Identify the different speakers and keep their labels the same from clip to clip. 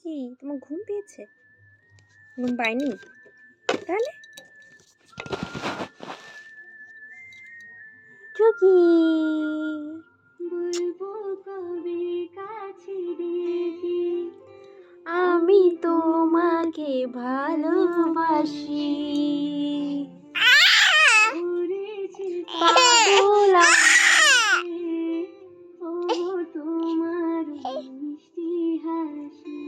Speaker 1: কি তোমার ঘুম পেয়েছে? ঘুম পায়নি তাহলে? টুকি
Speaker 2: বলবো কবে কাছে ডেকে
Speaker 1: আমি তোমাকে ভালোবাসি।
Speaker 2: উড়েছে
Speaker 1: পাগল
Speaker 2: ও তোমার মিষ্টি হাসি।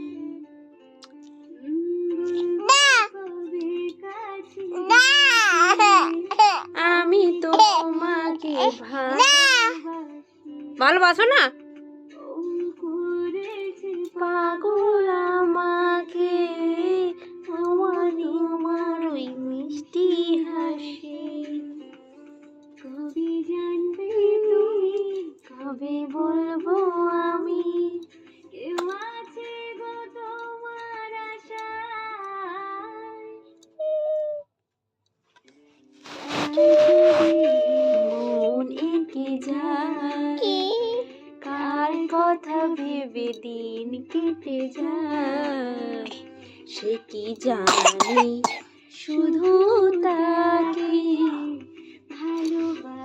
Speaker 2: বলবো কবে কাছে
Speaker 1: আমি তোমাকে ভালোবাসো না?
Speaker 2: করেছে
Speaker 1: পাগল আমাকে আমার ওই মিষ্টি হাসি।
Speaker 2: কবে জানবে তুমি
Speaker 1: কবে বলবো আমি
Speaker 2: কেউ আছে গো তোমার আশায়।
Speaker 1: মন এঁকে যায় কার কথা ভেবে দিন কেটে যায় সে কি জানি শুধু তাকে
Speaker 2: ভালোবাসি।